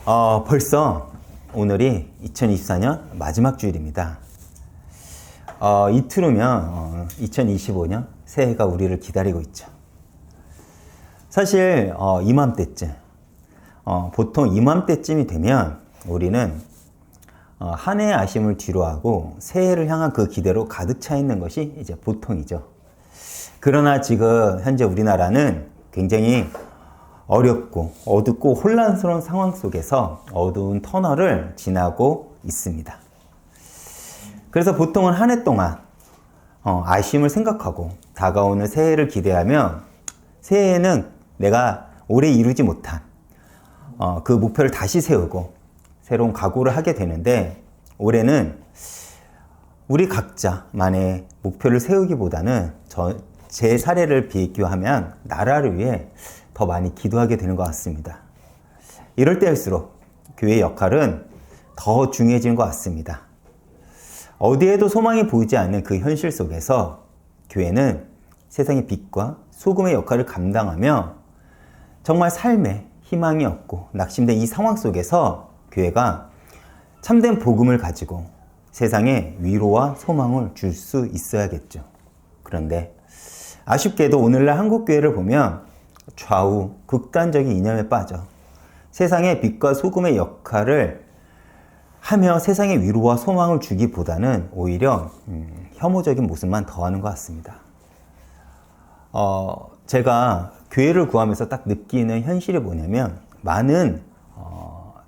벌써 오늘이 2024년 마지막 주일입니다. 이틀 후면 2025년 새해가 우리를 기다리고 있죠. 사실 이맘때쯤, 보통 이맘때쯤이 되면 우리는 한 해의 아쉬움을 뒤로하고 새해를 향한 그 기대로 가득 차 있는 것이 이제 보통이죠. 그러나 지금 현재 우리나라는 굉장히 어렵고 어둡고 혼란스러운 상황 속에서 어두운 터널을 지나고 있습니다. 그래서 보통은 한 해 동안 아쉬움을 생각하고 다가오는 새해를 기대하며 새해에는 내가 올해 이루지 못한 그 목표를 다시 세우고 새로운 각오를 하게 되는데, 올해는 우리 각자만의 목표를 세우기보다는 제 사례를 비교하면 나라를 위해 더 많이 기도하게 되는 것 같습니다. 이럴 때일수록 교회의 역할은 더 중요해지는 것 같습니다. 어디에도 소망이 보이지 않는 그 현실 속에서 교회는 세상의 빛과 소금의 역할을 감당하며 정말 삶에 희망이 없고 낙심된 이 상황 속에서 교회가 참된 복음을 가지고 세상에 위로와 소망을 줄 수 있어야겠죠. 그런데 아쉽게도 오늘날 한국교회를 보면 좌우 극단적인 이념에 빠져 세상의 빛과 소금의 역할을 하며 세상에 위로와 소망을 주기보다는 오히려 혐오적인 모습만 더하는 것 같습니다. 제가 교회를 구하면서 딱 느끼는 현실이 뭐냐면, 많은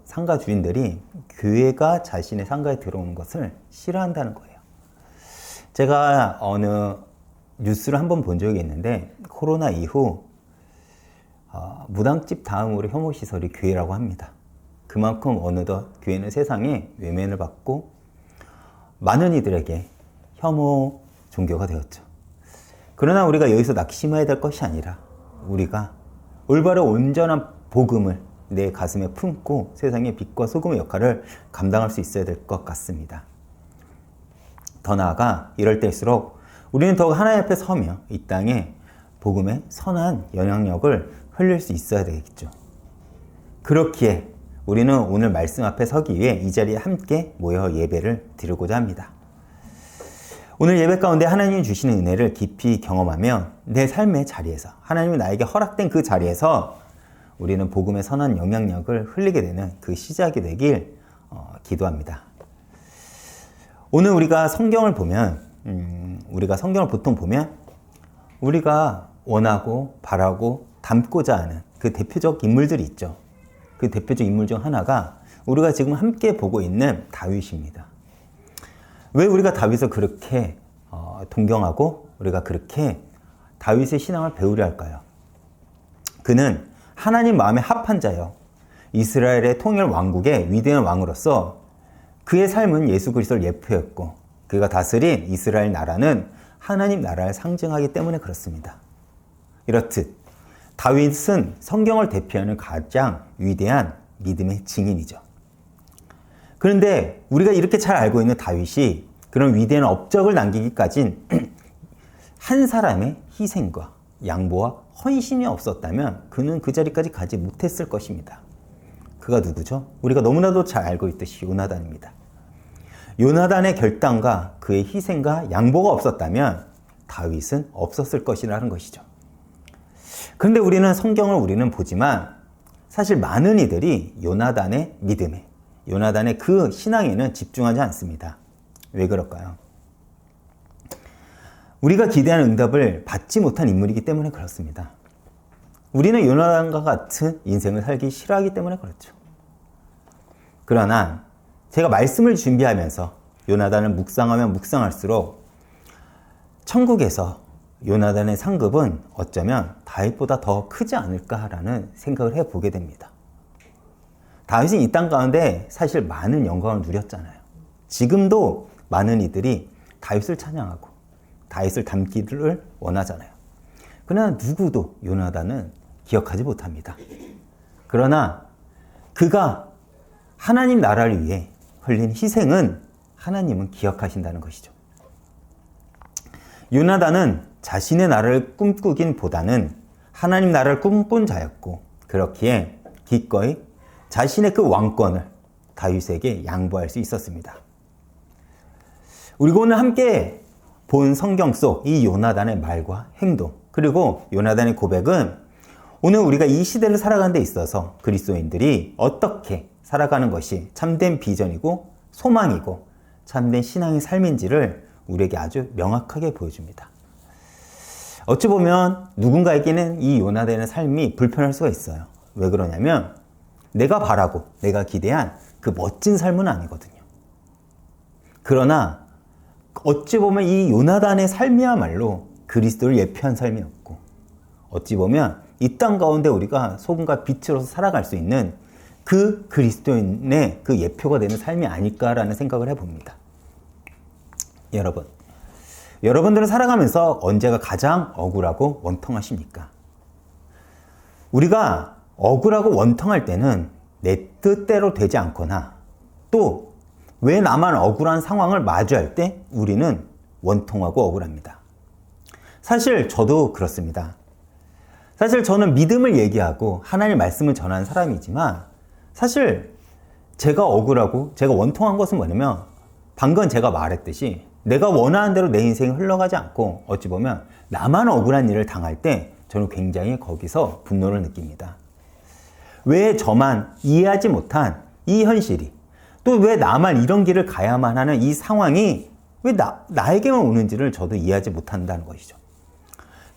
상가 주인들이 교회가 자신의 상가에 들어오는 것을 싫어한다는 거예요. 제가 어느 뉴스를 한번 본 적이 있는데, 코로나 이후 무당집 다음으로 혐오시설이 교회라고 합니다. 그만큼 어느덧 교회는 세상에 외면을 받고 많은 이들에게 혐오 종교가 되었죠. 그러나 우리가 여기서 낙심해야 될 것이 아니라 우리가 올바로 온전한 복음을 내 가슴에 품고 세상의 빛과 소금의 역할을 감당할 수 있어야 될 것 같습니다. 더 나아가 이럴 때일수록 우리는 더욱 하나님 앞에 서며 이 땅에 복음의 선한 영향력을 흘릴 수 있어야 되겠죠. 그렇기에 우리는 오늘 말씀 앞에 서기 위해 이 자리에 함께 모여 예배를 드리고자 합니다. 오늘 예배 가운데 하나님이 주시는 은혜를 깊이 경험하며 내 삶의 자리에서, 하나님이 나에게 허락된 그 자리에서 우리는 복음의 선한 영향력을 흘리게 되는 그 시작이 되길 기도합니다. 오늘 우리가 성경을 보면, 우리가 성경을 보통 보면 우리가 원하고 바라고 닮고자 하는 그 대표적 인물들이 있죠. 그 대표적 인물 중 하나가 우리가 지금 함께 보고 있는 다윗입니다. 왜 우리가 다윗을 그렇게 동경하고 우리가 그렇게 다윗의 신앙을 배우려 할까요? 그는 하나님 마음에 합한 자요, 이스라엘의 통일 왕국의 위대한 왕으로서 그의 삶은 예수 그리스도를 예표했고 그가 다스린 이스라엘 나라는 하나님 나라를 상징하기 때문에 그렇습니다. 이렇듯 다윗은 성경을 대표하는 가장 위대한 믿음의 증인이죠. 그런데 우리가 이렇게 잘 알고 있는 다윗이 그런 위대한 업적을 남기기까진 한 사람의 희생과 양보와 헌신이 없었다면 그는 그 자리까지 가지 못했을 것입니다. 그가 누구죠? 우리가 너무나도 잘 알고 있듯이 요나단입니다. 요나단의 결단과 그의 희생과 양보가 없었다면 다윗은 없었을 것이라는 것이죠. 그런데 우리는 보지만 사실 많은 이들이 요나단의 믿음에, 요나단의 그 신앙에는 집중하지 않습니다. 왜 그럴까요? 우리가 기대하는 응답을 받지 못한 인물이기 때문에 그렇습니다. 우리는 요나단과 같은 인생을 살기 싫어하기 때문에 그렇죠. 그러나 제가 말씀을 준비하면서 요나단을 묵상하면 묵상할수록 천국에서 요나단의 상급은 어쩌면 다윗보다 더 크지 않을까라는 생각을 해보게 됩니다. 다윗은 이 땅 가운데 사실 많은 영광을 누렸잖아요. 지금도 많은 이들이 다윗을 찬양하고 다윗을 닮기를 원하잖아요. 그러나 누구도 요나단은 기억하지 못합니다. 그러나 그가 하나님 나라를 위해 흘린 희생은 하나님은 기억하신다는 것이죠. 요나단은 자신의 나라를 꿈꾸긴 보다는 하나님 나라를 꿈꾼 자였고, 그렇기에 기꺼이 자신의 그 왕권을 다윗에게 양보할 수 있었습니다. 우리가 오늘 함께 본 성경 속 이 요나단의 말과 행동, 그리고 요나단의 고백은 오늘 우리가 이 시대를 살아가는 데 있어서 그리스도인들이 어떻게 살아가는 것이 참된 비전이고 소망이고 참된 신앙의 삶인지를 우리에게 아주 명확하게 보여줍니다. 어찌 보면 누군가에게는 이 요나단의 삶이 불편할 수가 있어요. 왜 그러냐면 내가 바라고 내가 기대한 그 멋진 삶은 아니거든요. 그러나 어찌 보면 이 요나단의 삶이야말로 그리스도를 예표한 삶이었고, 어찌 보면 이 땅 가운데 우리가 소금과 빛으로서 살아갈 수 있는 그 그리스도인의 그 예표가 되는 삶이 아닐까라는 생각을 해봅니다. 여러분들은 살아가면서 언제가 가장 억울하고 원통하십니까? 우리가 억울하고 원통할 때는 내 뜻대로 되지 않거나 또 왜 나만 억울한 상황을 마주할 때 우리는 원통하고 억울합니다. 사실 저도 그렇습니다. 사실 저는 믿음을 얘기하고 하나님의 말씀을 전하는 사람이지만 사실 제가 억울하고 제가 원통한 것은 뭐냐면 방금 제가 말했듯이 내가 원하는 대로 내 인생이 흘러가지 않고 어찌 보면 나만 억울한 일을 당할 때 저는 굉장히 거기서 분노를 느낍니다. 왜 저만 이해하지 못한 이 현실이, 또 왜 나만 이런 길을 가야만 하는 이 상황이 왜 나에게만 오는지를 저도 이해하지 못한다는 것이죠.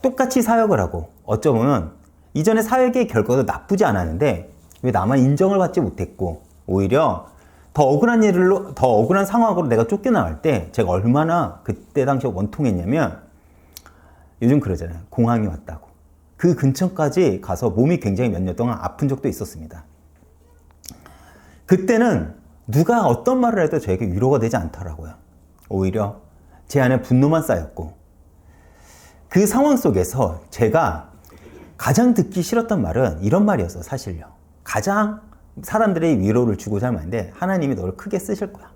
똑같이 사역을 하고 어쩌면 이전에 사역의 결과도 나쁘지 않았는데 왜 나만 인정을 받지 못했고 오히려 더 억울한 상황으로 내가 쫓겨나갈 때 제가 얼마나 그때 당시에 원통했냐면, 요즘 그러잖아요. 공황이 왔다고. 그 근처까지 가서 몸이 굉장히 몇 년 동안 아픈 적도 있었습니다. 그때는 누가 어떤 말을 해도 저에게 위로가 되지 않더라고요. 오히려 제 안에 분노만 쌓였고, 그 상황 속에서 제가 가장 듣기 싫었던 말은 이런 말이었어요. 사실요. 가장 사람들의 위로를 주고자 하면 안 돼. 하나님이 너를 크게 쓰실 거야.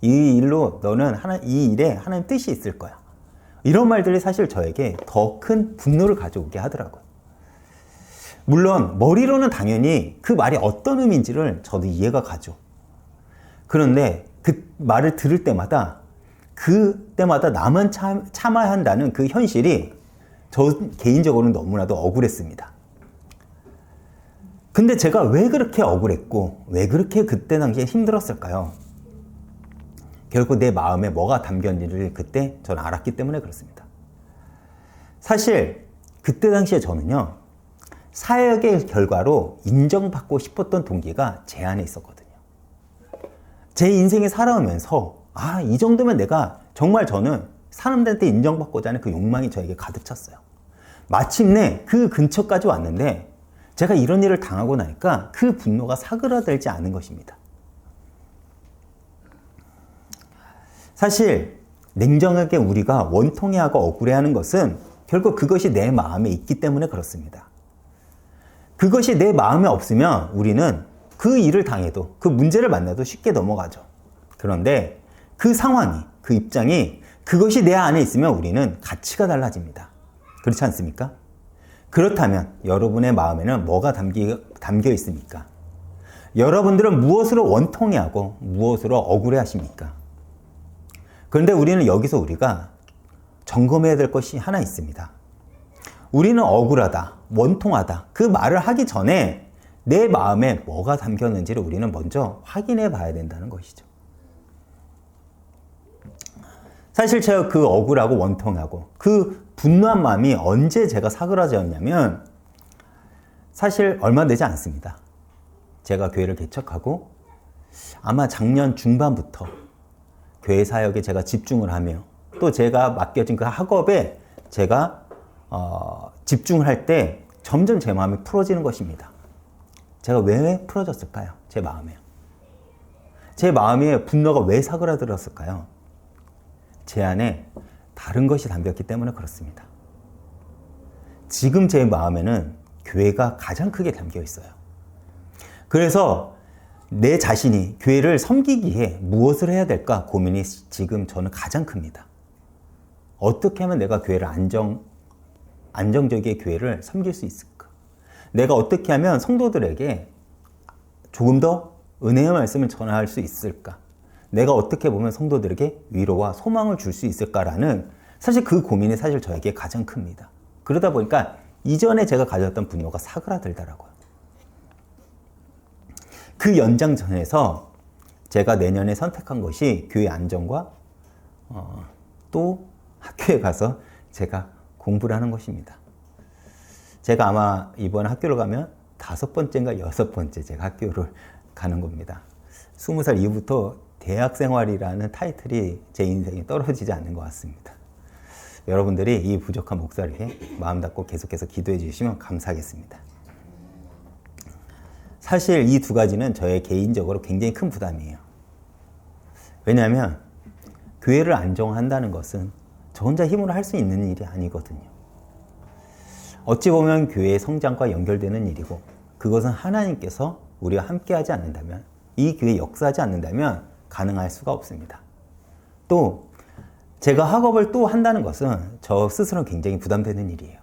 이 일로 너는 이 일에 하나님 뜻이 있을 거야. 이런 말들이 사실 저에게 더 큰 분노를 가져오게 하더라고요. 물론 머리로는 당연히 그 말이 어떤 의미인지를 저도 이해가 가죠. 그런데 그 말을 들을 때마다 그때마다 나만 참아야 한다는 그 현실이 저 개인적으로는 너무나도 억울했습니다. 근데 제가 왜 그렇게 억울했고 왜 그렇게 그때 당시에 힘들었을까요? 결국 내 마음에 뭐가 담겼는지를 그때 저는 알았기 때문에 그렇습니다. 사실 그때 당시에 저는요, 사역의 결과로 인정받고 싶었던 동기가 제 안에 있었거든요. 제 인생에 살아오면서 이 정도면 내가 정말 저는 사람들한테 인정받고자 하는 그 욕망이 저에게 가득 찼어요. 마침내 그 근처까지 왔는데 제가 이런 일을 당하고 나니까 그 분노가 사그라들지 않은 것입니다. 사실 냉정하게 우리가 원통해하고 억울해하는 것은 결국 그것이 내 마음에 있기 때문에 그렇습니다. 그것이 내 마음에 없으면 우리는 그 일을 당해도 그 문제를 만나도 쉽게 넘어가죠. 그런데 그 상황이, 그 입장이 그것이 내 안에 있으면 우리는 가치가 달라집니다. 그렇지 않습니까? 그렇다면 여러분의 마음에는 뭐가 담겨 있습니까? 여러분들은 무엇으로 원통해하고 무엇으로 억울해하십니까? 그런데 우리는 여기서 우리가 점검해야 될 것이 하나 있습니다. 우리는 억울하다, 원통하다 그 말을 하기 전에 내 마음에 뭐가 담겼는지를 우리는 먼저 확인해 봐야 된다는 것이죠. 사실 제가 그 억울하고 원통하고 그 분노한 마음이 언제 제가 사그라졌냐면 사실 얼마 되지 않습니다. 제가 교회를 개척하고 아마 작년 중반부터 교회 사역에 제가 집중을 하며 또 제가 맡겨진 그 학업에 제가 집중을 할 때 점점 제 마음이 풀어지는 것입니다. 제가 왜 풀어졌을까요? 제 마음에요. 제 마음에 분노가 왜 사그라들었을까요? 제 안에 다른 것이 담겼기 때문에 그렇습니다. 지금 제 마음에는 교회가 가장 크게 담겨 있어요. 그래서 내 자신이 교회를 섬기기에 무엇을 해야 될까 고민이 지금 저는 가장 큽니다. 어떻게 하면 내가 교회를 안정적인 교회를 섬길 수 있을까? 내가 어떻게 하면 성도들에게 조금 더 은혜의 말씀을 전할 수 있을까? 내가 어떻게 보면 성도들에게 위로와 소망을 줄 수 있을까라는 사실 그 고민이 사실 저에게 가장 큽니다. 그러다 보니까 이전에 제가 가졌던 분노가 사그라들더라고요. 그 연장선에서 제가 내년에 선택한 것이 교회 안정과 또 학교에 가서 제가 공부를 하는 것입니다. 제가 아마 이번 학교를 가면 5번째인가 6번째 제가 학교를 가는 겁니다. 20살 이후부터 대학 생활이라는 타이틀이 제 인생에 떨어지지 않는 것 같습니다. 여러분들이 이 부족한 목사에게 마음 닫고 계속해서 기도해 주시면 감사하겠습니다. 사실 이 두 가지는 저의 개인적으로 굉장히 큰 부담이에요. 왜냐하면 교회를 안정한다는 것은 저 혼자 힘으로 할 수 있는 일이 아니거든요. 어찌 보면 교회의 성장과 연결되는 일이고 그것은 하나님께서 우리와 함께하지 않는다면, 이 교회에 역사하지 않는다면 가능할 수가 없습니다. 또 제가 학업을 또 한다는 것은 저 스스로 굉장히 부담되는 일이에요.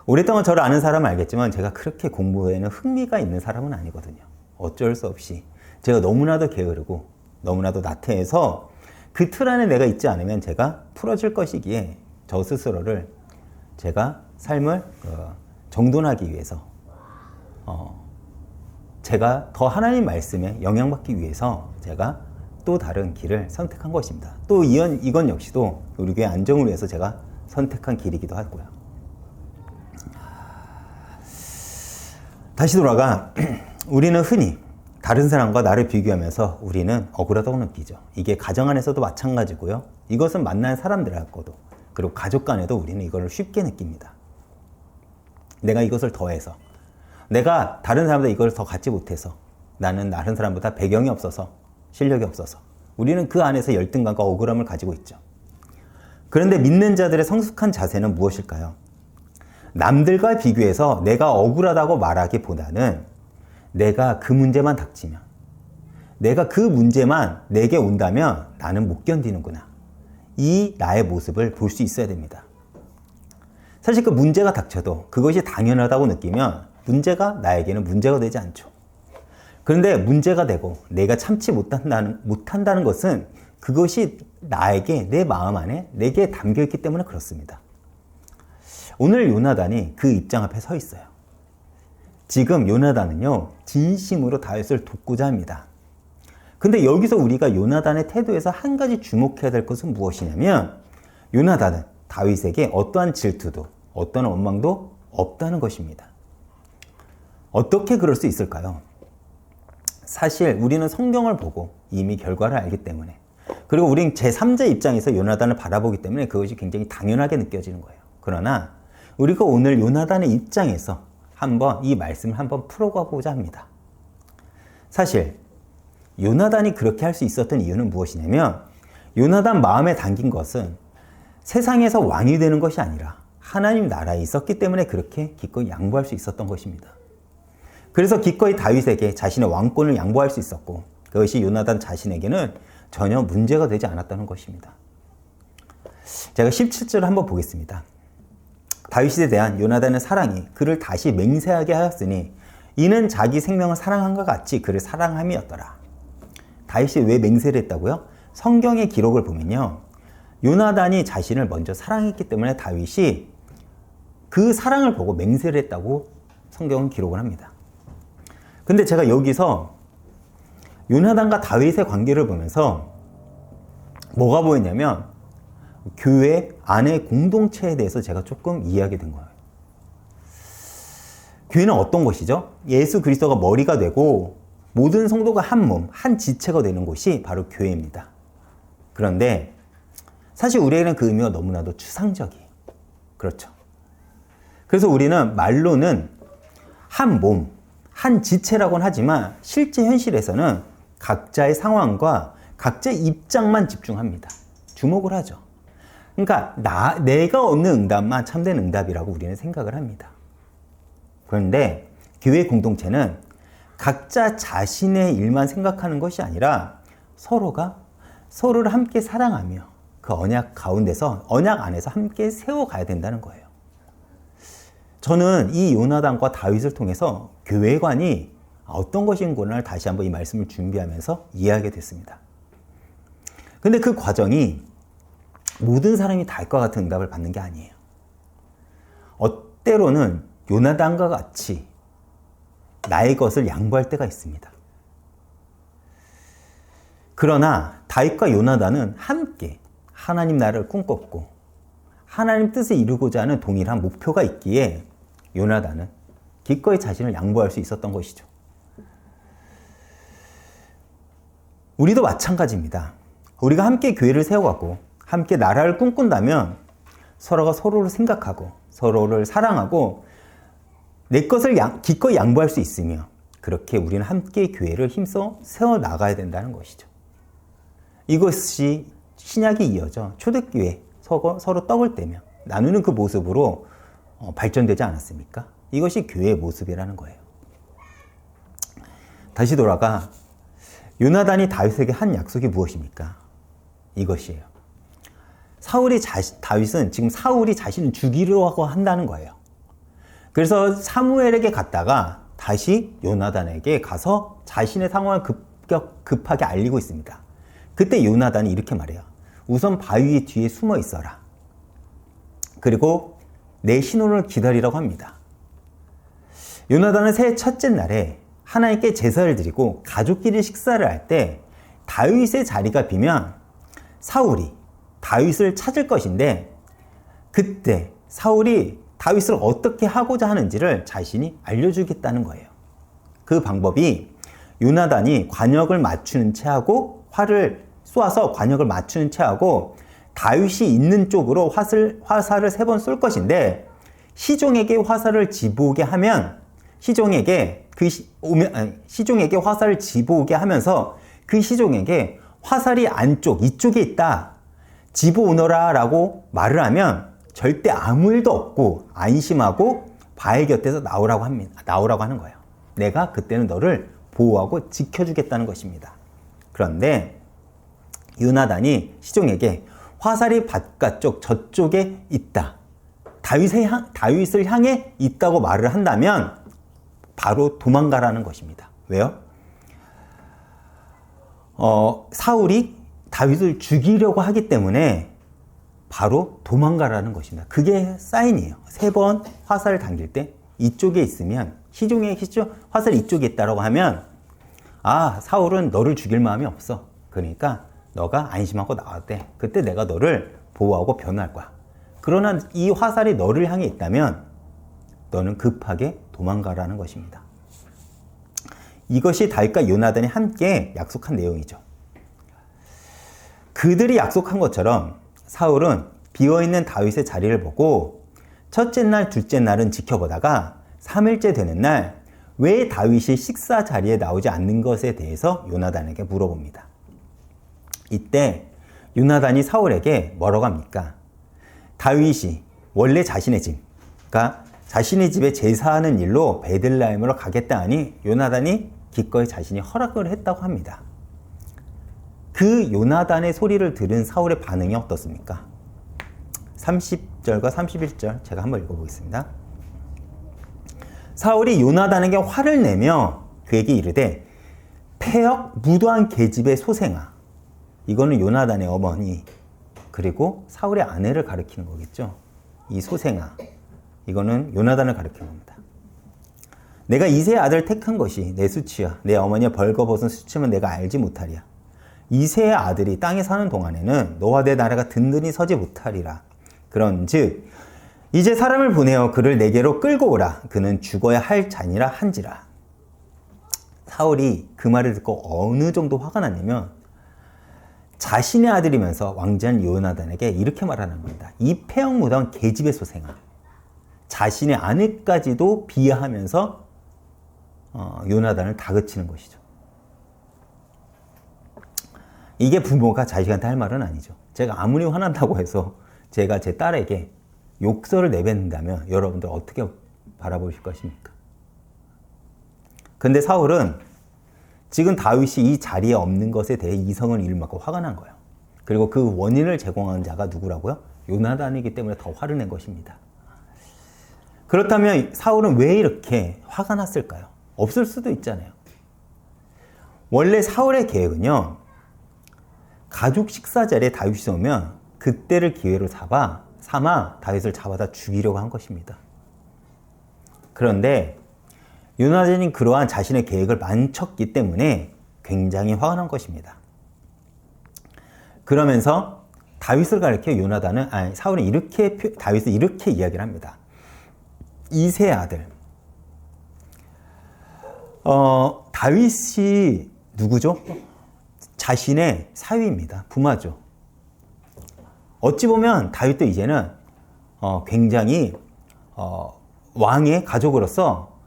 오랫동안 저를 아는 사람은 알겠지만 제가 그렇게 공부에는 흥미가 있는 사람은 아니거든요. 어쩔 수 없이 제가 너무나도 게으르고 너무나도 나태해서 그 틀 안에 내가 있지 않으면 제가 풀어질 것이기에 저 스스로를 제가 삶을 정돈하기 위해서 제가 더 하나님 말씀에 영향받기 위해서 제가 또 다른 길을 선택한 것입니다. 또 이건 역시도 우리 교회 안정을 위해서 제가 선택한 길이기도 하고요. 다시 돌아가 우리는 흔히 다른 사람과 나를 비교하면서 우리는 억울하다고 느끼죠. 이게 가정 안에서도 마찬가지고요. 이것은 만난 사람들하고도, 그리고 가족 간에도 우리는 이걸 쉽게 느낍니다. 내가 이것을 더해서, 내가 다른 사람보다 이걸 더 갖지 못해서, 나는 다른 사람보다 배경이 없어서, 실력이 없어서, 우리는 그 안에서 열등감과 억울함을 가지고 있죠. 그런데 믿는 자들의 성숙한 자세는 무엇일까요? 남들과 비교해서 내가 억울하다고 말하기보다는 내가 그 문제만 닥치면, 내가 그 문제만 내게 온다면 나는 못 견디는구나, 이 나의 모습을 볼 수 있어야 됩니다. 사실 그 문제가 닥쳐도 그것이 당연하다고 느끼면 문제가 나에게는 문제가 되지 않죠. 그런데 문제가 되고 내가 참지 못한다는 것은 그것이 나에게, 내 마음 안에 내게 담겨있기 때문에 그렇습니다. 오늘 요나단이 그 입장 앞에 서 있어요. 지금 요나단은요, 진심으로 다윗을 돕고자 합니다. 근데 여기서 우리가 요나단의 태도에서 한 가지 주목해야 될 것은 무엇이냐면, 요나단은 다윗에게 어떠한 질투도 어떠한 원망도 없다는 것입니다. 어떻게 그럴 수 있을까요? 사실 우리는 성경을 보고 이미 결과를 알기 때문에, 그리고 우린 제3자 입장에서 요나단을 바라보기 때문에 그것이 굉장히 당연하게 느껴지는 거예요. 그러나 우리가 오늘 요나단의 입장에서 한번 이 말씀을 한번 풀어가보자 합니다. 사실 요나단이 그렇게 할 수 있었던 이유는 무엇이냐면, 요나단 마음에 담긴 것은 세상에서 왕이 되는 것이 아니라 하나님 나라에 있었기 때문에 그렇게 기꺼이 양보할 수 있었던 것입니다. 그래서 기꺼이 다윗에게 자신의 왕권을 양보할 수 있었고, 그것이 요나단 자신에게는 전혀 문제가 되지 않았다는 것입니다. 제가 17절을 한번 보겠습니다. 다윗에 대한 요나단의 사랑이 그를 다시 맹세하게 하였으니 이는 자기 생명을 사랑한 것 같이 그를 사랑함이었더라. 다윗이 왜 맹세를 했다고요? 성경의 기록을 보면요, 요나단이 자신을 먼저 사랑했기 때문에 다윗이 그 사랑을 보고 맹세를 했다고 성경은 기록을 합니다. 근데 제가 여기서 요나단과 다윗의 관계를 보면서 뭐가 보였냐면, 교회 안의 공동체에 대해서 제가 조금 이해하게 된 거예요. 교회는 어떤 곳이죠? 예수 그리스도가 머리가 되고 모든 성도가 한 몸, 한 지체가 되는 곳이 바로 교회입니다. 그런데 사실 우리에게는 그 의미가 너무나도 추상적이에요. 그렇죠. 그래서 우리는 말로는 한 몸, 한 지체라고는 하지만 실제 현실에서는 각자의 상황과 각자의 입장만 집중합니다. 주목을 하죠. 그러니까 내가 얻는 응답만 참된 응답이라고 우리는 생각을 합니다. 그런데 교회 공동체는 각자 자신의 일만 생각하는 것이 아니라 서로가 서로를 함께 사랑하며 그 언약 가운데서, 언약 안에서 함께 세워가야 된다는 거예요. 저는 이 요나단과 다윗을 통해서 교회관이 어떤 것인구나를 다시 한번 이 말씀을 준비하면서 이해하게 됐습니다. 근데 그 과정이 모든 사람이 달과 같은 응답을 받는 게 아니에요. 때로는 요나단과 같이 나의 것을 양보할 때가 있습니다. 그러나 다윗과 요나단은 함께 하나님 나라를 꿈꿨고 하나님 뜻을 이루고자 하는 동일한 목표가 있기에 요나단은 기꺼이 자신을 양보할 수 있었던 것이죠. 우리도 마찬가지입니다. 우리가 함께 교회를 세워가고 함께 나라를 꿈꾼다면 서로가 서로를 생각하고 서로를 사랑하고 내 것을 기꺼이 양보할 수 있으며 그렇게 우리는 함께 교회를 힘써 세워나가야 된다는 것이죠. 이것이 신약이 이어져 초대교회 서로 떡을 떼며 나누는 그 모습으로 발전되지 않았습니까? 이것이 교회의 모습이라는 거예요. 다시 돌아가 요나단이 다윗에게 한 약속이 무엇입니까? 이것이에요. 다윗은 지금 사울이 자신을 죽이려고 한다는 거예요. 그래서 사무엘에게 갔다가 다시 요나단에게 가서 자신의 상황을 급하게 알리고 있습니다. 그때 요나단이 이렇게 말해요. 우선 바위 뒤에 숨어 있어라. 그리고 내 신호를 기다리라고 합니다. 요나단은 새해 첫째 날에 하나님께 제사를 드리고 가족끼리 식사를 할 때 다윗의 자리가 비면 사울이 다윗을 찾을 것인데 그때 사울이 다윗을 어떻게 하고자 하는지를 자신이 알려주겠다는 거예요. 그 방법이 요나단이 관역을 맞추는 채 하고 활을 쏘아서 관역을 맞추는 채 하고 다윗이 있는 쪽으로 화살을 3번 쏠 것인데 시종에게 화살을 집어오게 하면 시종에게 화살을 집어오게 하면서 그 시종에게 화살이 안쪽 이쪽에 있다 집어오너라 라고 말을 하면 절대 아무 일도 없고 안심하고 바위 곁에서 나오라고 하는 거예요. 내가 그때는 너를 보호하고 지켜주겠다는 것입니다. 그런데 요나단이 시종에게 화살이 바깥쪽 저쪽에 있다. 다윗을 향해 있다고 말을 한다면 바로 도망가라는 것입니다. 왜요? 사울이 다윗을 죽이려고 하기 때문에 바로 도망가라는 것입니다. 그게 사인이에요. 3번 화살을 당길 때 이쪽에 있으면 화살이 이쪽에 있다고 하면 사울은 너를 죽일 마음이 없어. 그러니까 너가 안심하고 나왔대. 그때 내가 너를 보호하고 변호할 거야. 그러나 이 화살이 너를 향해 있다면 너는 급하게 도망가라는 것입니다. 이것이 다윗과 요나단이 함께 약속한 내용이죠. 그들이 약속한 것처럼 사울은 비어있는 다윗의 자리를 보고 첫째 날, 둘째 날은 지켜보다가 3일째 되는 날 왜 다윗이 식사 자리에 나오지 않는 것에 대해서 요나단에게 물어봅니다. 이때 요나단이 사울에게 뭐라고 합니까? 다윗이 원래 자신의 집, 그러니까 자신의 집에 제사하는 일로 베들레헴으로 가겠다 하니 요나단이 기꺼이 자신이 허락을 했다고 합니다. 그 요나단의 소리를 들은 사울의 반응이 어떻습니까? 30절과 31절 제가 한번 읽어보겠습니다. 사울이 요나단에게 화를 내며 그에게 이르되 폐역 무도한 계집의 소생아. 이거는 요나단의 어머니 그리고 사울의 아내를 가리키는 거겠죠. 이 소생아. 이거는 요나단을 가리키는 겁니다. 내가 이새의 아들을 택한 것이 내 수치야. 내 어머니의 벌거벗은 수치면 내가 알지 못하리야. 이새의 아들이 땅에 사는 동안에는 너와 내 나라가 든든히 서지 못하리라. 그런즉 이제 사람을 보내어 그를 내게로 끌고 오라. 그는 죽어야 할 자니라 한지라. 사울이 그 말을 듣고 어느 정도 화가 났냐면 자신의 아들이면서 왕자인 요나단에게 이렇게 말하는 겁니다. 이 폐역무도한 계집의 소생아. 자신의 아내까지도 비하하면서 요나단을 다그치는 것이죠. 이게 부모가 자식한테 할 말은 아니죠. 제가 아무리 화난다고 해서 제가 제 딸에게 욕설을 내뱉는다면 여러분들 어떻게 바라보실 것입니까? 근데 사울은 지금 다윗이 이 자리에 없는 것에 대해 이성을 잃고 화가 난 거예요. 그리고 그 원인을 제공한 자가 누구라고요? 요나단이기 때문에 더 화를 낸 것입니다. 그렇다면 사울은 왜 이렇게 화가 났을까요? 없을 수도 있잖아요. 원래 사울의 계획은요, 가족 식사 자리에 다윗이 오면 그때를 기회로 삼아 다윗을 잡아다 죽이려고 한 것입니다. 그런데 요나단이 그러한 자신의 계획을 망쳤기 때문에 굉장히 화가 난 것입니다. 그러면서 다윗을 가리켜 사울은 다윗을 이렇게 이야기를 합니다. 이세의 아들. 다윗이 누구죠? 자신의 사위입니다. 부마죠. 어찌 보면 다윗도 이제는 굉장히 왕의 가족으로서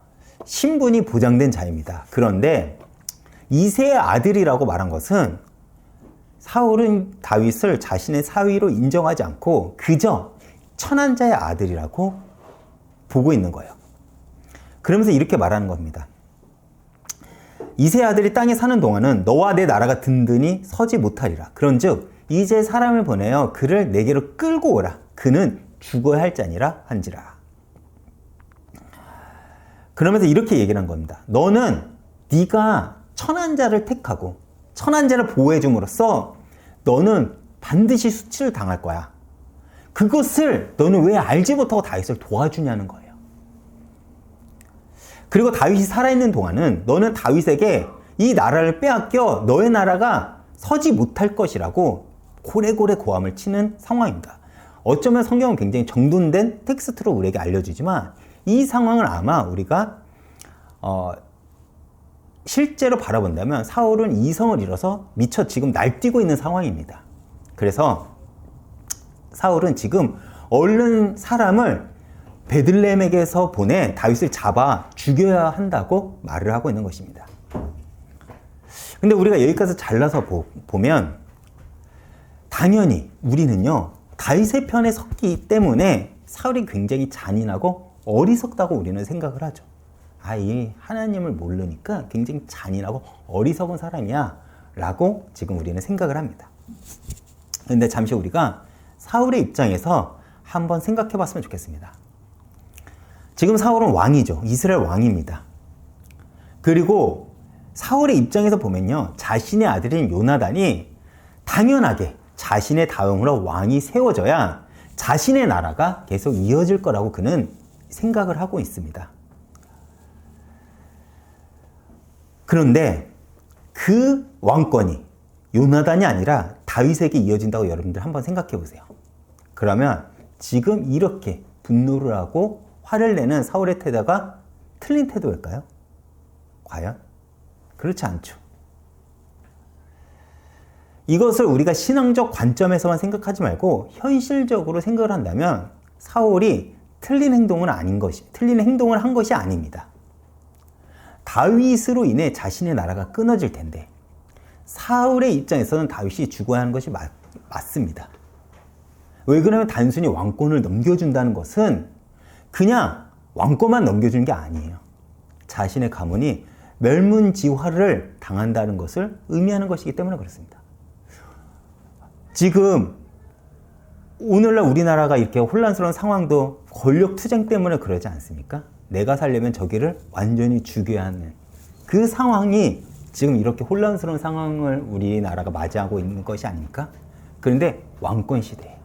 신분이 보장된 자입니다. 그런데 이세의 아들이라고 말한 것은 사울은 다윗을 자신의 사위로 인정하지 않고 그저 천한자의 아들이라고 보고 있는 거예요. 그러면서 이렇게 말하는 겁니다. 이세의 아들이 땅에 사는 동안은 너와 내 나라가 든든히 서지 못하리라. 그런즉 이제 사람을 보내어 그를 내게로 끌고 오라. 그는 죽어야 할 자니라 한지라. 그러면서 이렇게 얘기를 한 겁니다. 너는 네가 천한 자를 택하고 천한 자를 보호해 줌으로써 너는 반드시 수치를 당할 거야. 그것을 너는 왜 알지 못하고 다윗을 도와주냐는 거예요. 그리고 다윗이 살아있는 동안은 너는 다윗에게 이 나라를 빼앗겨 너의 나라가 서지 못할 것이라고 고래고래 고함을 치는 상황입니다. 어쩌면 성경은 굉장히 정돈된 텍스트로 우리에게 알려주지만 이 상황을 아마 우리가 실제로 바라본다면 사울은 이성을 잃어서 미처 지금 날뛰고 있는 상황입니다. 그래서 사울은 지금 얼른 사람을 베들레헴에게서 보내 다윗을 잡아 죽여야 한다고 말을 하고 있는 것입니다. 근데 우리가 여기까지 잘라서 보면 당연히 우리는요, 다윗의 편에 섰기 때문에 사울이 굉장히 잔인하고 어리석다고 우리는 생각을 하죠. 이 하나님을 모르니까 굉장히 잔인하고 어리석은 사람이야 라고 지금 우리는 생각을 합니다. 그런데 잠시 우리가 사울의 입장에서 한번 생각해 봤으면 좋겠습니다. 지금 사울은 왕이죠. 이스라엘 왕입니다. 그리고 사울의 입장에서 보면요, 자신의 아들인 요나단이 당연하게 자신의 다음으로 왕이 세워져야 자신의 나라가 계속 이어질 거라고 그는 생각을 하고 있습니다. 그런데 그 왕권이 요나단이 아니라 다윗에게 이어진다고 여러분들 한번 생각해 보세요. 그러면 지금 이렇게 분노를 하고 화를 내는 사울의 태도가 틀린 태도일까요? 과연? 그렇지 않죠. 이것을 우리가 신앙적 관점에서만 생각하지 말고 현실적으로 생각을 한다면 사울이 틀린 행동을 한 것이 아닙니다. 다윗으로 인해 자신의 나라가 끊어질 텐데 사울의 입장에서는 다윗이 죽어야 하는 것이 맞습니다. 왜 그러냐면 단순히 왕권을 넘겨준다는 것은 그냥 왕권만 넘겨주는 게 아니에요. 자신의 가문이 멸문지화를 당한다는 것을 의미하는 것이기 때문에 그렇습니다. 지금 오늘날 우리나라가 이렇게 혼란스러운 상황도 권력 투쟁 때문에 그러지 않습니까? 내가 살려면 저기를 완전히 죽여야 하는 그 상황이 지금 이렇게 혼란스러운 상황을 우리나라가 맞이하고 있는 것이 아닙니까? 그런데 왕권 시대예요.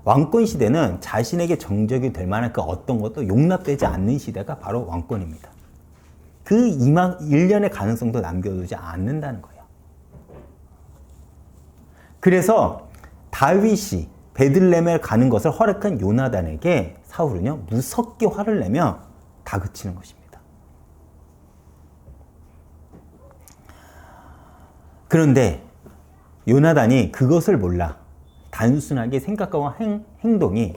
왕권 시대는 자신에게 정적이 될 만한 그 어떤 것도 용납되지 않는 시대가 바로 왕권입니다. 그 일련의 가능성도 남겨두지 않는다는 거예요. 그래서 다윗이 베들레헴에 가는 것을 허락한 요나단에게 사울은요, 무섭게 화를 내며 다그치는 것입니다. 그런데 요나단이 그것을 몰라 단순하게 생각하고 행동이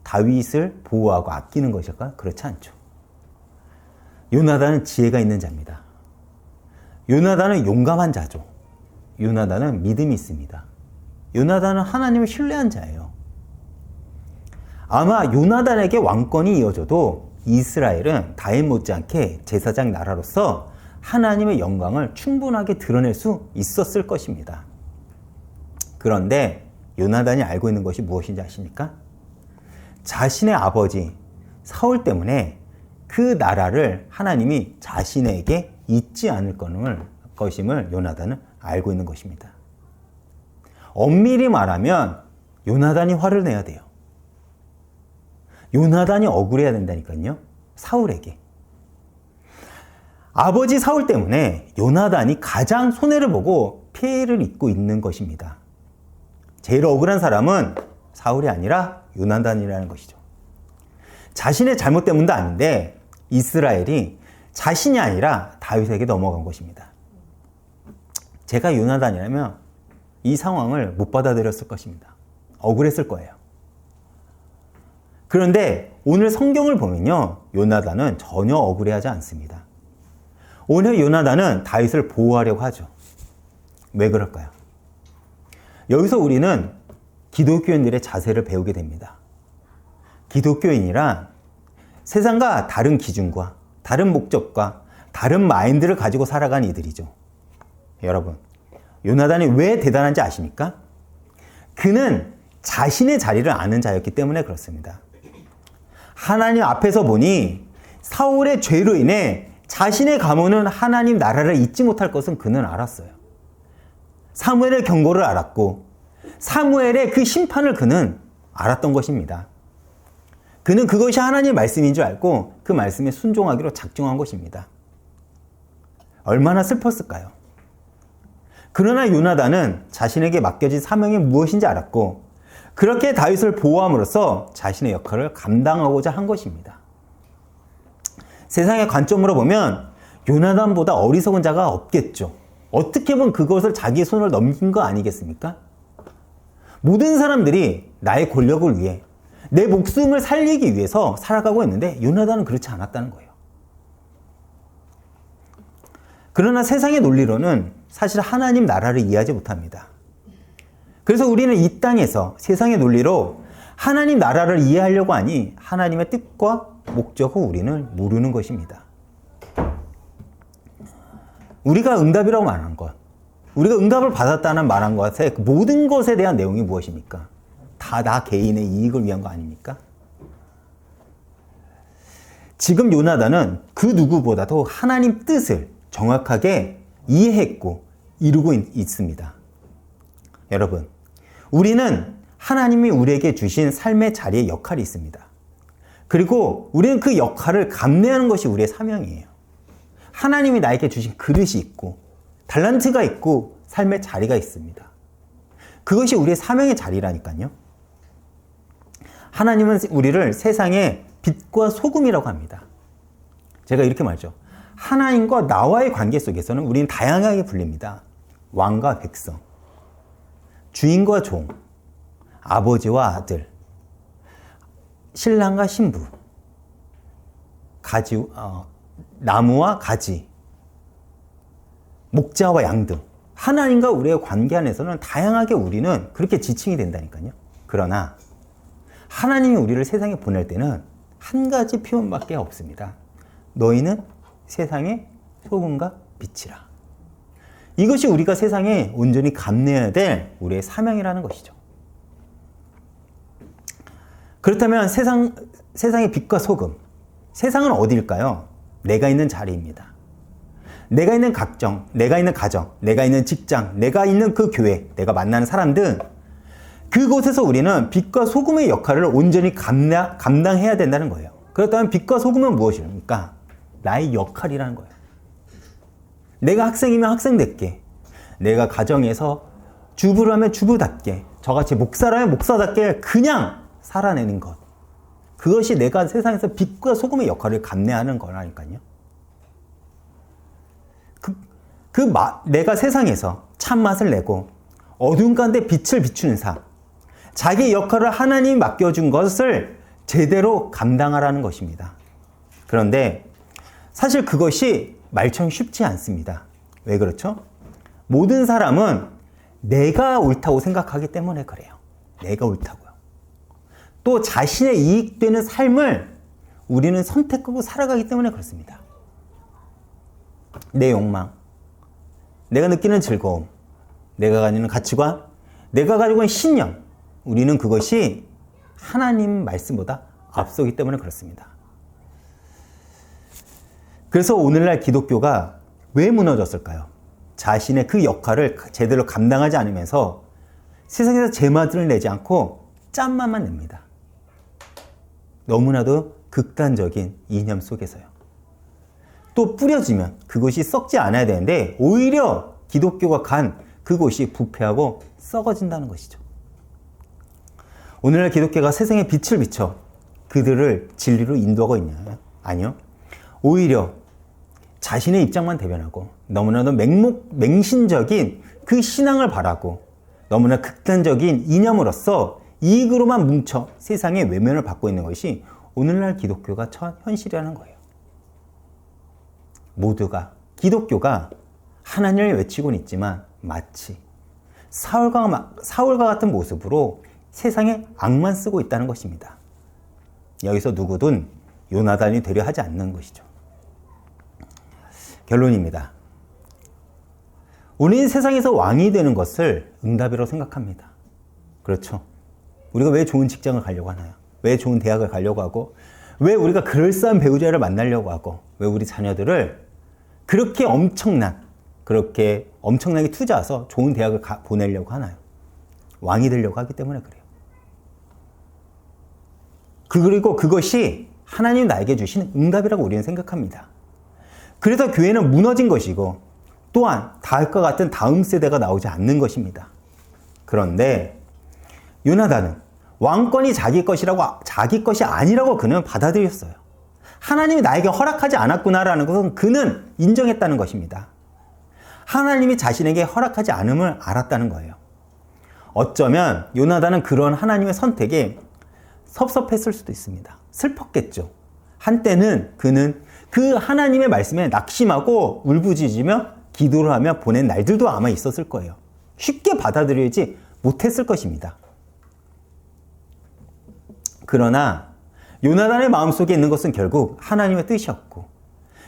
다윗을 보호하고 아끼는 것일까? 그렇지 않죠. 요나단은 지혜가 있는 자입니다. 요나단은 용감한 자죠. 요나단은 믿음이 있습니다. 요나단은 하나님을 신뢰한 자예요. 아마 요나단에게 왕권이 이어져도 이스라엘은 다윗 못지않게 제사장 나라로서 하나님의 영광을 충분하게 드러낼 수 있었을 것입니다. 그런데 요나단이 알고 있는 것이 무엇인지 아십니까? 자신의 아버지 사울 때문에 그 나라를 하나님이 자신에게 잊지 않을 것임을 요나단은 알고 있는 것입니다. 엄밀히 말하면 요나단이 화를 내야 돼요. 요나단이 억울해야 된다니까요. 사울에게. 아버지 사울 때문에 요나단이 가장 손해를 보고 피해를 입고 있는 것입니다. 제일 억울한 사람은 사울이 아니라 요나단이라는 것이죠. 자신의 잘못 때문도 아닌데 이스라엘이 자신이 아니라 다윗에게 넘어간 것입니다. 제가 요나단이라면 이 상황을 못 받아들였을 것입니다. 억울했을 거예요. 그런데 오늘 성경을 보면요, 요나단은 전혀 억울해하지 않습니다. 오늘 요나단은 다윗을 보호하려고 하죠. 왜 그럴까요? 여기서 우리는 기독교인들의 자세를 배우게 됩니다. 기독교인이란 세상과 다른 기준과 다른 목적과 다른 마인드를 가지고 살아가는 이들이죠. 여러분, 요나단이 왜 대단한지 아십니까? 그는 자신의 자리를 아는 자였기 때문에 그렇습니다. 하나님 앞에서 보니 사울의 죄로 인해 자신의 가문은 하나님 나라를 잊지 못할 것은 그는 알았어요. 사무엘의 경고를 알았고 사무엘의 그 심판을 그는 알았던 것입니다. 그는 그것이 하나님의 말씀인 줄 알고 그 말씀에 순종하기로 작정한 것입니다. 얼마나 슬펐을까요? 그러나 요나단은 자신에게 맡겨진 사명이 무엇인지 알았고 그렇게 다윗을 보호함으로써 자신의 역할을 감당하고자 한 것입니다. 세상의 관점으로 보면 요나단보다 어리석은 자가 없겠죠. 어떻게 보면 그것을 자기의 손을 넘긴 거 아니겠습니까? 모든 사람들이 나의 권력을 위해 내 목숨을 살리기 위해서 살아가고 있는데 요나단은 그렇지 않았다는 거예요. 그러나 세상의 논리로는 사실 하나님 나라를 이해하지 못합니다. 그래서 우리는 이 땅에서 세상의 논리로 하나님 나라를 이해하려고 하니 하나님의 뜻과 목적을 우리는 모르는 것입니다. 우리가 응답이라고 말한 것, 우리가 응답을 받았다는 말한 것의 모든 것에 대한 내용이 무엇입니까? 다 나 개인의 이익을 위한 거 아닙니까? 지금 요나단은 그 누구보다도 하나님 뜻을 정확하게 이해했고 이루고 있습니다. 여러분, 우리는 하나님이 우리에게 주신 삶의 자리에 역할이 있습니다. 그리고 우리는 그 역할을 감내하는 것이 우리의 사명이에요. 하나님이 나에게 주신 그릇이 있고 달란트가 있고 삶의 자리가 있습니다. 그것이 우리의 사명의 자리라니까요. 하나님은 우리를 세상의 빛과 소금이라고 합니다. 제가 이렇게 말하죠. 하나님과 나와의 관계 속에서는 우리는 다양하게 불립니다. 왕과 백성, 주인과 종, 아버지와 아들, 신랑과 신부, 나무와 가지, 목자와 양 등 하나님과 우리의 관계 안에서는 다양하게 우리는 그렇게 지칭이 된다니까요. 그러나 하나님이 우리를 세상에 보낼 때는 한 가지 표현밖에 없습니다. 너희는 세상의 소금과 빛이라. 이것이 우리가 세상에 온전히 감내해야 될 우리의 사명이라는 것이죠. 그렇다면 세상의 빛과 소금, 세상은 어디일까요? 내가 있는 자리입니다. 내가 있는 가정, 내가 있는 직장, 내가 있는 그 교회, 내가 만나는 사람들, 그곳에서 우리는 빛과 소금의 역할을 온전히 감당해야 된다는 거예요. 그렇다면 빛과 소금은 무엇입니까? 나의 역할이라는 거예요. 내가 학생이면 학생답게, 내가 가정에서 주부를 하면 주부답게, 저같이 목사라면 목사답게 그냥 살아내는 것. 그것이 내가 세상에서 빛과 소금의 역할을 감내하는 거라니까요. 내가 세상에서 참맛을 내고 어두운 가운데 빛을 비추는 삶, 자기 역할을 하나님이 맡겨준 것을 제대로 감당하라는 것입니다. 그런데 사실 그것이 말처럼 쉽지 않습니다. 왜 그렇죠? 모든 사람은 내가 옳다고 생각하기 때문에 그래요. 내가 옳다고요. 또 자신의 이익되는 삶을 우리는 선택하고 살아가기 때문에 그렇습니다. 내 욕망, 내가 느끼는 즐거움, 내가 가지는 가치관, 내가 가지고 있는 신념, 우리는 그것이 하나님 말씀보다 앞서기 때문에 그렇습니다. 그래서 오늘날 기독교가 왜 무너졌을까요? 자신의 그 역할을 제대로 감당하지 않으면서 세상에서 제맛을 내지 않고 짠맛만 냅니다. 너무나도 극단적인 이념 속에서요. 또 뿌려지면 그것이 썩지 않아야 되는데 오히려 기독교가 간 그곳이 부패하고 썩어진다는 것이죠. 오늘날 기독교가 세상에 빛을 비춰 그들을 진리로 인도하고 있냐요? 아니요. 오히려 자신의 입장만 대변하고 너무나도 맹신적인 그 신앙을 바라고 너무나 극단적인 이념으로서 이익으로만 뭉쳐 세상의 외면을 받고 있는 것이 오늘날 기독교가 처한 현실이라는 거예요. 모두가 기독교가 하나님을 외치고는 있지만 마치 사울과 같은 모습으로 세상에 악만 쓰고 있다는 것입니다. 여기서 누구든 요나단이 되려 하지 않는 것이죠. 결론입니다. 우리는 세상에서 왕이 되는 것을 응답이라고 생각합니다. 그렇죠. 우리가 왜 좋은 직장을 가려고 하나요? 왜 좋은 대학을 가려고 하고, 왜 우리가 그럴싸한 배우자를 만나려고 하고, 왜 우리 자녀들을 그렇게 엄청나게 투자해서 좋은 대학을 보내려고 하나요? 왕이 되려고 하기 때문에 그래요. 그리고 그것이 하나님 나에게 주신 응답이라고 우리는 생각합니다. 그래서 교회는 무너진 것이고 또한 다윗과 같은 다음 세대가 나오지 않는 것입니다. 그런데 요나단은 왕권이 자기 것이 아니라고 그는 받아들였어요. 하나님이 나에게 허락하지 않았구나라는 것은 그는 인정했다는 것입니다. 하나님이 자신에게 허락하지 않음을 알았다는 거예요. 어쩌면 요나단은 그런 하나님의 선택에 섭섭했을 수도 있습니다. 슬펐겠죠. 한때는 그는 그 하나님의 말씀에 낙심하고 울부짖으며 기도를 하며 보낸 날들도 아마 있었을 거예요. 쉽게 받아들이지 못했을 것입니다. 그러나 요나단의 마음속에 있는 것은 결국 하나님의 뜻이었고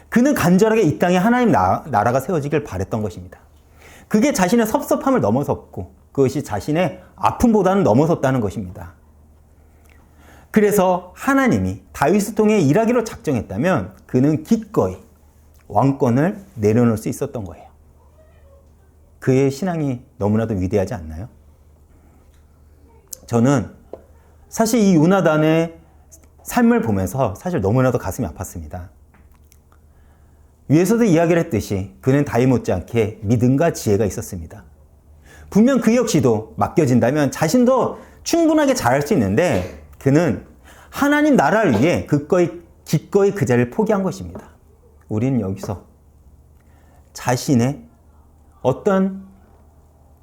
그는 간절하게 이 땅에 하나님 나라가 세워지길 바랬던 것입니다. 그게 자신의 섭섭함을 넘어섰고 그것이 자신의 아픔보다는 넘어섰다는 것입니다. 그래서 하나님이 다윗을 통해 일하기로 작정했다면 그는 기꺼이 왕권을 내려놓을 수 있었던 거예요. 그의 신앙이 너무나도 위대하지 않나요? 저는 사실 이 요나단의 삶을 보면서 사실 너무나도 가슴이 아팠습니다. 위에서도 이야기를 했듯이 그는 다윗 못지않게 믿음과 지혜가 있었습니다. 분명 그 역시도 맡겨진다면 자신도 충분하게 잘할 수 있는데 그는 하나님 나라를 위해 기꺼이 그 자리를 포기한 것입니다. 우리는 여기서 자신의 어떤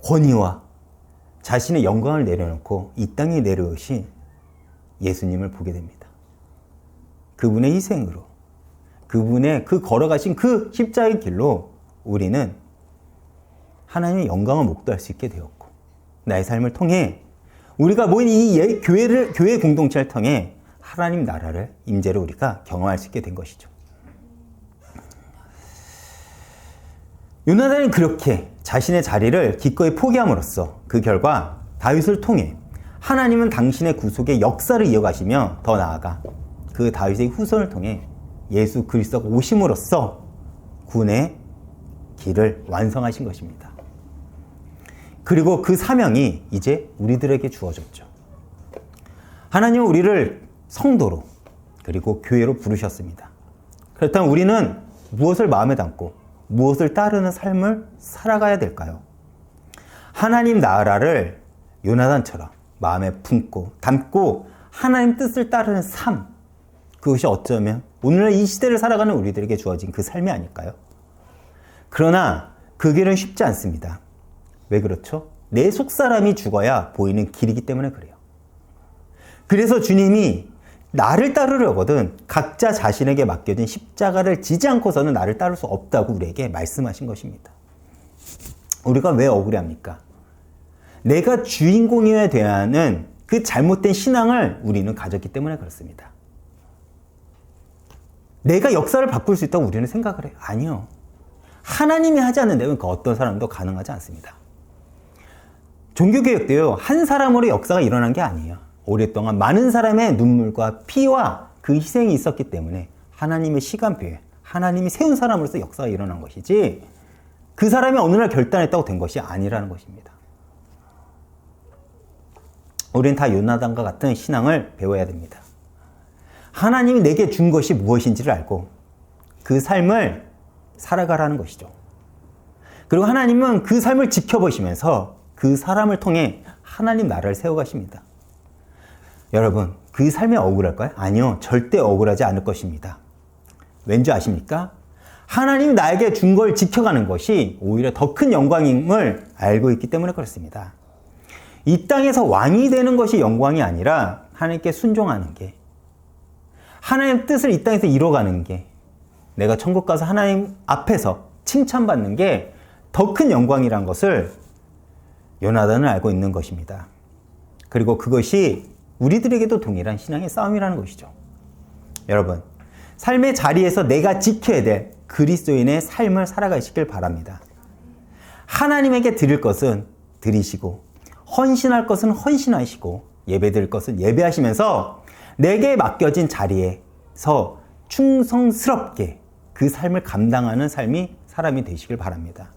권위와 자신의 영광을 내려놓고 이 땅에 내려오신 예수님을 보게 됩니다. 그분의 희생으로 그분의 그 걸어가신 그 십자가의 길로 우리는 하나님의 영광을 목도할 수 있게 되었고 나의 삶을 통해 우리가 모인 이 교회 공동체를 통해 하나님 나라를 임재를 우리가 경험할 수 있게 된 것이죠. 요나단은 그렇게 자신의 자리를 기꺼이 포기함으로써 그 결과 다윗을 통해 하나님은 당신의 구속의 역사를 이어가시며 더 나아가 그 다윗의 후손을 통해 예수 그리스도가 오심으로써 구원의 길을 완성하신 것입니다. 그리고 그 사명이 이제 우리들에게 주어졌죠. 하나님은 우리를 성도로 그리고 교회로 부르셨습니다. 그렇다면 우리는 무엇을 마음에 담고 무엇을 따르는 삶을 살아가야 될까요? 하나님 나라를 요나단처럼 마음에 품고 담고 하나님 뜻을 따르는 삶, 그것이 어쩌면 오늘날 이 시대를 살아가는 우리들에게 주어진 그 삶이 아닐까요? 그러나 그 길은 쉽지 않습니다. 왜 그렇죠? 내 속사람이 죽어야 보이는 길이기 때문에 그래요. 그래서 주님이 나를 따르려거든 각자 자신에게 맡겨진 십자가를 지지 않고서는 나를 따를 수 없다고 우리에게 말씀하신 것입니다. 우리가 왜 억울해합니까? 내가 주인공이어야 되는 그 잘못된 신앙을 우리는 가졌기 때문에 그렇습니다. 내가 역사를 바꿀 수 있다고 우리는 생각을 해요. 아니요. 하나님이 하지 않는 데는 그 어떤 사람도 가능하지 않습니다. 종교개혁도요, 한 사람으로 역사가 일어난 게 아니에요. 오랫동안 많은 사람의 눈물과 피와 그 희생이 있었기 때문에 하나님의 시간표에 하나님이 세운 사람으로서 역사가 일어난 것이지 그 사람이 어느 날 결단했다고 된 것이 아니라는 것입니다. 우리는 다 요나단과 같은 신앙을 배워야 됩니다. 하나님이 내게 준 것이 무엇인지를 알고 그 삶을 살아가라는 것이죠. 그리고 하나님은 그 삶을 지켜보시면서 그 사람을 통해 하나님 나라를 세워가십니다. 여러분, 그 삶이 억울할까요? 아니요, 절대 억울하지 않을 것입니다. 왠지 아십니까? 하나님이 나에게 준 걸 지켜가는 것이 오히려 더 큰 영광임을 알고 있기 때문에 그렇습니다. 이 땅에서 왕이 되는 것이 영광이 아니라 하나님께 순종하는 게, 하나님의 뜻을 이 땅에서 이뤄가는 게, 내가 천국 가서 하나님 앞에서 칭찬받는 게 더 큰 영광이란 것을 요나단은 알고 있는 것입니다. 그리고 그것이 우리들에게도 동일한 신앙의 싸움이라는 것이죠. 여러분, 삶의 자리에서 내가 지켜야 될 그리스도인의 삶을 살아가시길 바랍니다. 하나님에게 드릴 것은 드리시고, 헌신할 것은 헌신하시고, 예배드릴 것은 예배하시면서 내게 맡겨진 자리에서 충성스럽게 그 삶을 감당하는 삶이 사람이 되시길 바랍니다.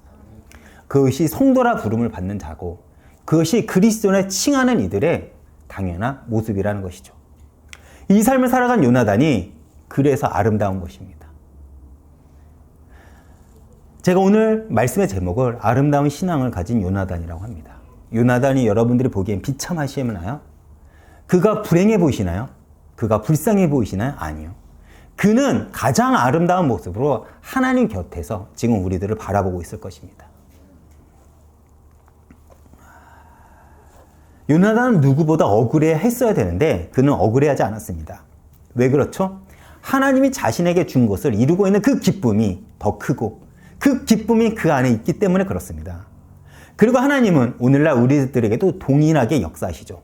그것이 성도라 부름을 받는 자고, 그것이 그리스도인을 칭하는 이들의 당연한 모습이라는 것이죠. 이 삶을 살아간 요나단이 그래서 아름다운 것입니다. 제가 오늘 말씀의 제목을 아름다운 신앙을 가진 요나단이라고 합니다. 요나단이 여러분들이 보기엔 비참하시나요? 그가 불행해 보이시나요? 그가 불쌍해 보이시나요? 아니요. 그는 가장 아름다운 모습으로 하나님 곁에서 지금 우리들을 바라보고 있을 것입니다. 요나단은 누구보다 억울해 했어야 되는데 그는 억울해하지 않았습니다. 왜 그렇죠? 하나님이 자신에게 준 것을 이루고 있는 그 기쁨이 더 크고 그 기쁨이 그 안에 있기 때문에 그렇습니다. 그리고 하나님은 오늘날 우리들에게도 동일하게 역사하시죠.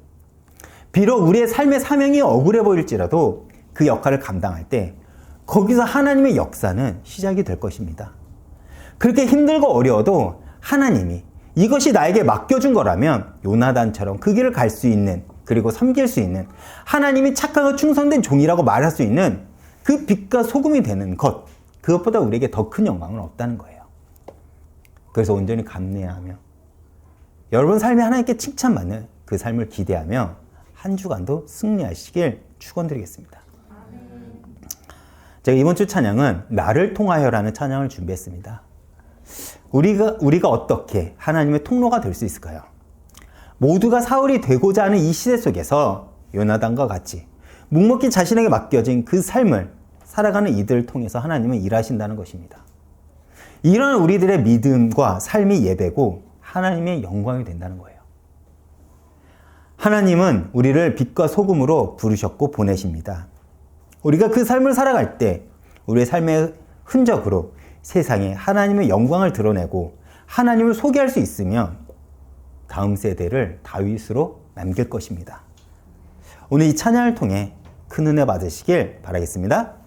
비록 우리의 삶의 사명이 억울해 보일지라도 그 역할을 감당할 때 거기서 하나님의 역사는 시작이 될 것입니다. 그렇게 힘들고 어려워도 하나님이 이것이 나에게 맡겨준 거라면 요나단처럼 그 길을 갈 수 있는, 그리고 섬길 수 있는, 하나님이 착하고 충성된 종이라고 말할 수 있는 그 빛과 소금이 되는 것, 그것보다 우리에게 더 큰 영광은 없다는 거예요. 그래서 온전히 감내하며 여러분 삶에 하나님께 칭찬받는 그 삶을 기대하며 한 주간도 승리하시길 축원드리겠습니다. 제가 이번 주 찬양은 나를 통하여라는 찬양을 준비했습니다. 우리가 어떻게 하나님의 통로가 될 수 있을까요? 모두가 사울이 되고자 하는 이 시대 속에서 요나단과 같이 묵묵히 자신에게 맡겨진 그 삶을 살아가는 이들을 통해서 하나님은 일하신다는 것입니다. 이런 우리들의 믿음과 삶이 예배고 하나님의 영광이 된다는 거예요. 하나님은 우리를 빛과 소금으로 부르셨고 보내십니다. 우리가 그 삶을 살아갈 때 우리의 삶의 흔적으로 세상에 하나님의 영광을 드러내고 하나님을 소개할 수 있으면 다음 세대를 다윗으로 남길 것입니다. 오늘 이 찬양을 통해 큰 은혜 받으시길 바라겠습니다.